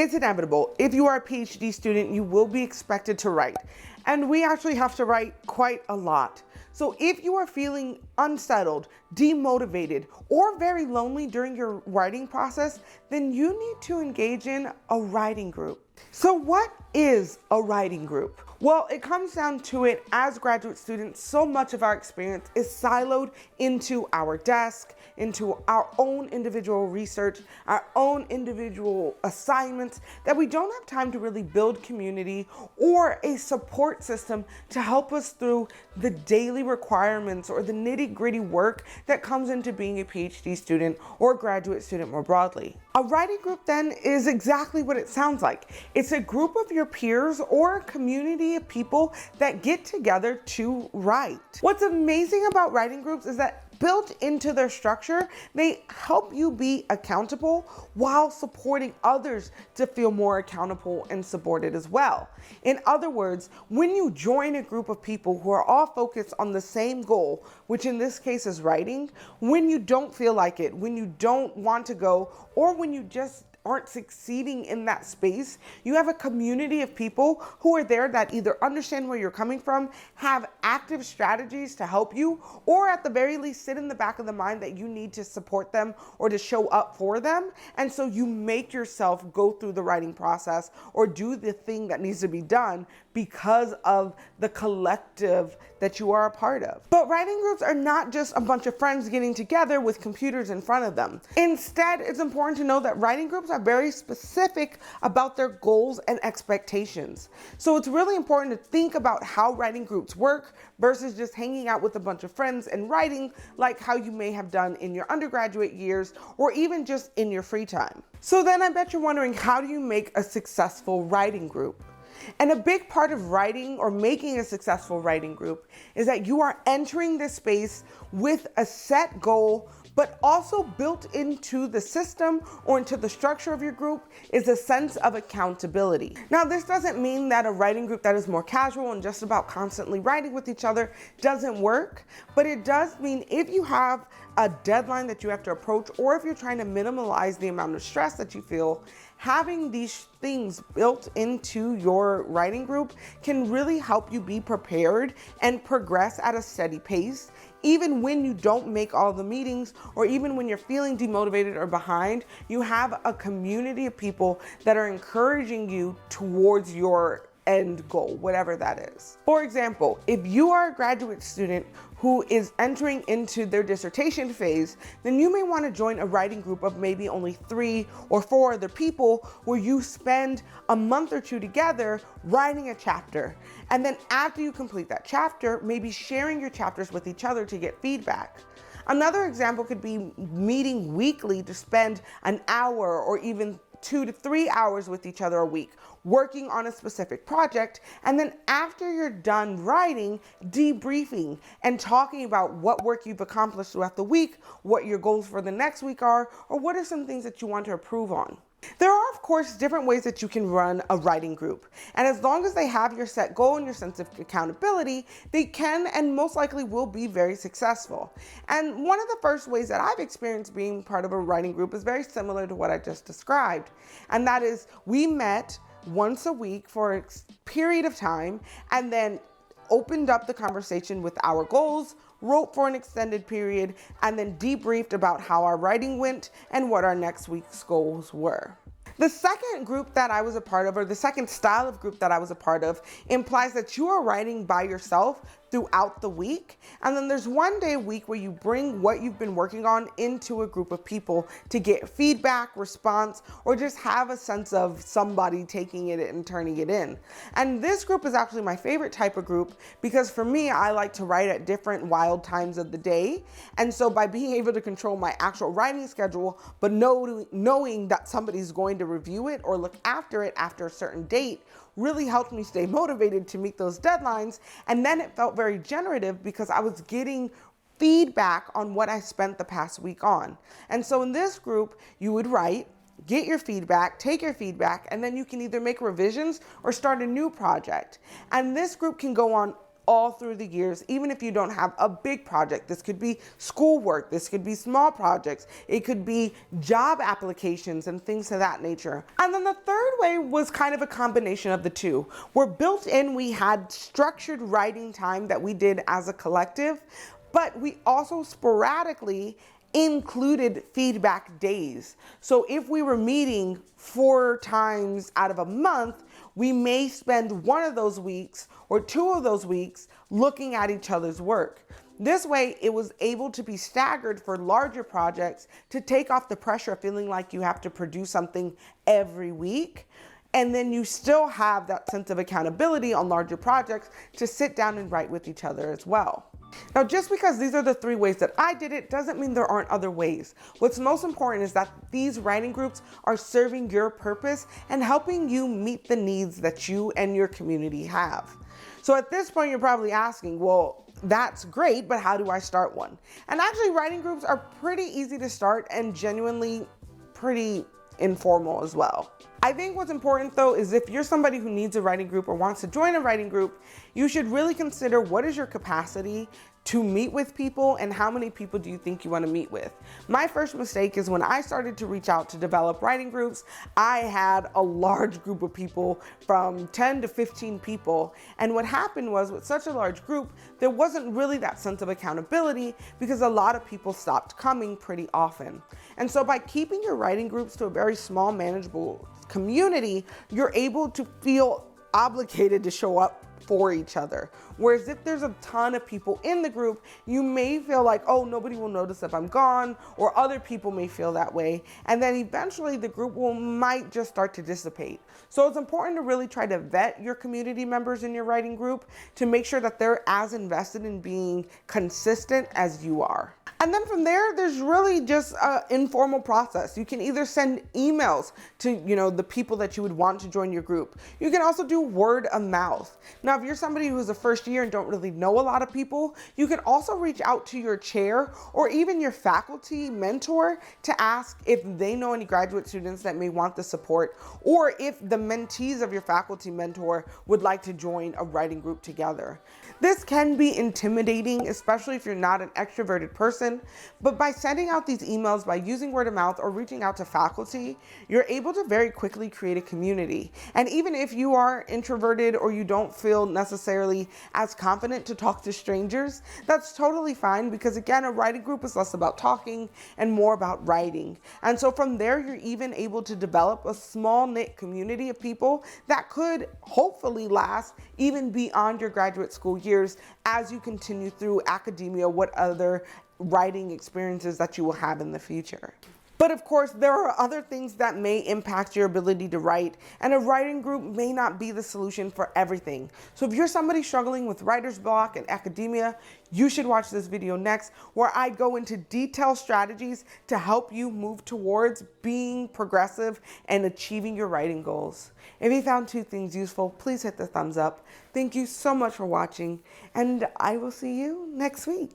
It's inevitable. If you are a PhD student, you will be expected to write. And we actually have to write quite a lot. So if you are feeling unsettled, demotivated, or very lonely during your writing process, then you need to engage in a writing group. So what is a writing group? Well, it comes down to it, as graduate students, so much of our experience is siloed into our desk, into our own individual research, our own individual assignments, that we don't have time to really build community or a support system to help us through the daily requirements or the nitty-gritty work that comes into being a PhD student or graduate student more broadly. A writing group then is exactly what it sounds like. It's a group of your peers or a community of people that get together to write. What's amazing about writing groups is that built into their structure, they help you be accountable while supporting others to feel more accountable and supported as well. In other words, when you join a group of people who are all focused on the same goal, which in this case is writing, when you don't feel like it, when you don't want to go, or when you just aren't succeeding in that space, you have a community of people who are there that either understand where you're coming from, have active strategies to help you, or at the very least sit in the back of the mind that you need to support them or to show up for them. And so you make yourself go through the writing process or do the thing that needs to be done because of the collective that you are a part of. But writing groups are not just a bunch of friends getting together with computers in front of them. Instead, it's important to know that writing groups are very specific about their goals and expectations. So it's really important to think about how writing groups work versus just hanging out with a bunch of friends and writing like how you may have done in your undergraduate years or even just in your free time. So then I bet you're wondering, how do you make a successful writing group? And a big part of writing or making a successful writing group is that you are entering this space with a set goal, but also built into the system or into the structure of your group is a sense of accountability. Now, this doesn't mean that a writing group that is more casual and just about constantly writing with each other doesn't work, but it does mean if you have a deadline that you have to approach, or if you're trying to minimize the amount of stress that you feel, having these things built into your writing group can really help you be prepared and progress at a steady pace, even when you don't make all the meetings, or even when you're feeling demotivated or behind. You have a community of people that are encouraging you towards your end goal, whatever that is. For example, if you are a graduate student who is entering into their dissertation phase, then you may want to join a writing group of maybe only 3 or 4 other people, where you spend a month or 2 together writing a chapter. And then after you complete that chapter, maybe sharing your chapters with each other to get feedback. Another example could be meeting weekly to spend an hour or even 2 to 3 hours with each other a week, working on a specific project, and then after you're done writing, debriefing and talking about what work you've accomplished throughout the week, what your goals for the next week are, or what are some things that you want to improve on. There are, of course, different ways that you can run a writing group. And as long as they have your set goal and your sense of accountability, they can and most likely will be very successful. And one of the first ways that I've experienced being part of a writing group is very similar to what I just described. And that is, we met once a week for a period of time and then opened up the conversation with our goals, wrote for an extended period, and then debriefed about how our writing went and what our next week's goals were. The second group that I was a part of, or the second style of group that I was a part of, implies that you are writing by yourself throughout the week. And then there's one day a week where you bring what you've been working on into a group of people to get feedback, response, or just have a sense of somebody taking it and turning it in. And this group is actually my favorite type of group because for me, I like to write at different wild times of the day. And so by being able to control my actual writing schedule, but knowing that somebody's going to review it or look after it after a certain date, really helped me stay motivated to meet those deadlines. And then it felt very generative because I was getting feedback on what I spent the past week on. And so in this group, you would write, get your feedback, take your feedback, and then you can either make revisions or start a new project. And this group can go on all through the years, even if you don't have a big project. This could be schoolwork, this could be small projects, it could be job applications and things of that nature. And then the third way was kind of a combination of the two, where built in we had structured writing time that we did as a collective, but we also sporadically included feedback days. So if we were meeting 4 times out of a month, we may spend one of those weeks or 2 of those weeks looking at each other's work. This way, it was able to be staggered for larger projects to take off the pressure of feeling like you have to produce something every week. And then you still have that sense of accountability on larger projects to sit down and write with each other as well. Now, just because these are the 3 ways that I did it doesn't mean there aren't other ways. What's most important is that these writing groups are serving your purpose and helping you meet the needs that you and your community have. So at this point, you're probably asking, well, that's great, but how do I start one? And actually, writing groups are pretty easy to start and genuinely pretty informal as well. I think what's important though is if you're somebody who needs a writing group or wants to join a writing group, you should really consider what is your capacity to meet with people and how many people do you think you want to meet with. My first mistake is when I started to reach out to develop writing groups, I had a large group of people from 10 to 15 people. And what happened was with such a large group, there wasn't really that sense of accountability because a lot of people stopped coming pretty often. And so by keeping your writing groups to a very small, manageable community, you're able to feel obligated to show up for each other. Whereas if there's a ton of people in the group, you may feel like, oh, nobody will notice if I'm gone, or other people may feel that way. And then eventually the group might just start to dissipate. So it's important to really try to vet your community members in your writing group to make sure that they're as invested in being consistent as you are. And then from there, there's really just an informal process. You can either send emails to, the people that you would want to join your group. You can also do word of mouth. Now, if you're somebody who's a first year and don't really know a lot of people, you can also reach out to your chair or even your faculty mentor to ask if they know any graduate students that may want the support, or if the mentees of your faculty mentor would like to join a writing group together. This can be intimidating, especially if you're not an extroverted person, but by sending out these emails, by using word of mouth or reaching out to faculty, you're able to very quickly create a community. And even if you are introverted or you don't feel necessarily as confident to talk to strangers, that's totally fine, because again, a writing group is less about talking and more about writing. And so from there, you're even able to develop a small knit community of people that could hopefully last even beyond your graduate school years as you continue through academia, what other writing experiences that you will have in the future. But of course, there are other things that may impact your ability to write, and a writing group may not be the solution for everything. So if you're somebody struggling with writer's block in academia, you should watch this video next, where I go into detailed strategies to help you move towards being progressive and achieving your writing goals. If you found 2 things useful, please hit the thumbs up. Thank you so much for watching, and I will see you next week.